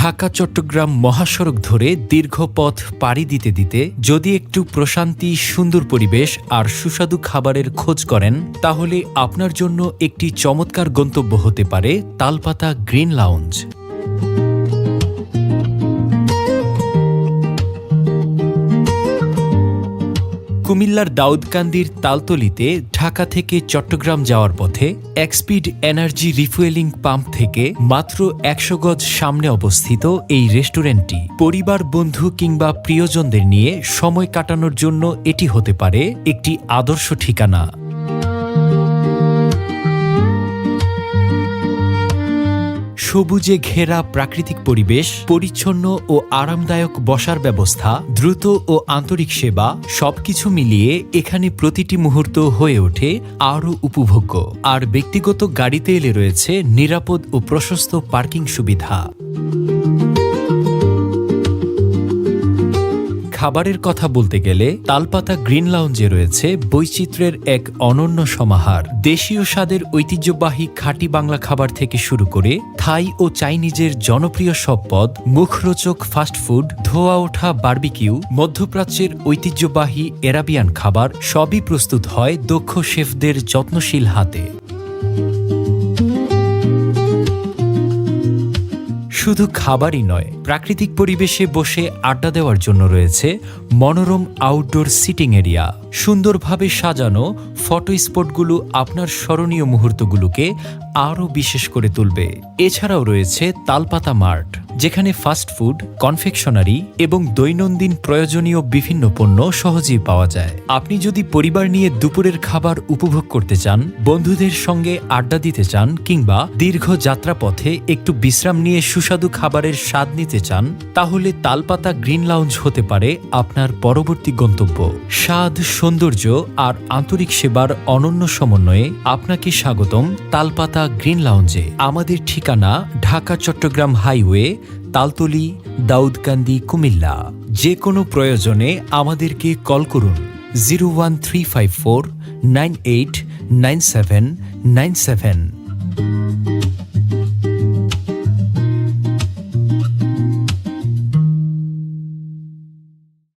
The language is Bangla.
ঢাকা চট্টগ্রাম মহাসড়ক ধরে দীর্ঘ পথ পাড়ি দিতে দিতে যদি একটু প্রশান্তি, সুন্দর পরিবেশ আর সুস্বাদু খাবারের খোঁজ করেন, তাহলে আপনার জন্য একটি চমৎকার গন্তব্য হতে পারে তালপাতা গ্রিন লাউঞ্জ। কুমিল্লার দাউদকান্দির তালতলিতে ঢাকা থেকে চট্টগ্রাম যাওয়ার পথে এক্সপিড এনার্জি রিফুয়েলিং পাম্প থেকে মাত্র ১০০ গজ সামনে অবস্থিত এই রেস্টুরেন্টটি পরিবার, বন্ধু কিংবা প্রিয়জনদের নিয়ে সময় কাটানোর জন্য এটি হতে পারে একটি আদর্শ ঠিকানা। সবুজে ঘেরা প্রাকৃতিক পরিবেশ, পরিচ্ছন্ন ও আরামদায়ক বসার ব্যবস্থা, দ্রুত ও আন্তরিক সেবা, সবকিছু মিলিয়ে এখানে প্রতিটি মুহূর্ত হয়ে ওঠে আরও উপভোগ্য। আর ব্যক্তিগত গাড়িতে এলে রয়েছে নিরাপদ ও প্রশস্ত পার্কিং সুবিধা। খাবারের কথা বলতে গেলে তালপাতা গ্রিন লাউঞ্জে রয়েছে বৈচিত্র্যের এক অনন্য সমাহার। দেশীয় স্বাদের ঐতিহ্যবাহী খাঁটি বাংলা খাবার থেকে শুরু করে থাই ও চাইনিজের জনপ্রিয় সব পদ, মুখরোচক ফাস্টফুড, ধোয়া ওঠা বারবিকিউ, মধ্যপ্রাচ্যের ঐতিহ্যবাহী এরাবিয়ান খাবার সবই প্রস্তুত হয় দক্ষ শেফদের যত্নশীল হাতে। শুধু খাবারই নয়, প্রাকৃতিক পরিবেশে বসে আড্ডা দেওয়ার জন্য রয়েছে মনোরম আউটডোর সিটিং এরিয়া। সুন্দরভাবে সাজানো ফটো স্পটগুলো আপনার স্মরণীয় মুহূর্তগুলোকে আরও বিশেষ করে তুলবে। এছাড়াও রয়েছে তালপাতা মার্ট, যেখানে ফাস্টফুড, কনফেকশনারি এবং দৈনন্দিন প্রয়োজনীয় বিভিন্ন পণ্য সহজেই পাওয়া যায়। আপনি যদি পরিবার নিয়ে দুপুরের খাবার উপভোগ করতে চান, বন্ধুদের সঙ্গে আড্ডা দিতে চান কিংবা দীর্ঘ যাত্রাপথে একটু বিশ্রাম নিয়ে সুস্বাদু খাবারের স্বাদ নিতে চান, তাহলে তালপাতা গ্রিন লাউঞ্জ হতে পারে আপনার পরবর্তী গন্তব্য। স্বাদ, সৌন্দর্য আর আন্তরিক সেবার অনন্য সমন্বয়ে আপনাকে স্বাগতম তালপাতা গ্রিন লাউঞ্জে। আমাদের ঠিকানা ঢাকা চট্টগ্রাম হাইওয়ে, তালতলি, দাউদকান্দি, কুমিল্লা। যে কোনো প্রয়োজনে আমাদেরকে কল করুন 01354 989797।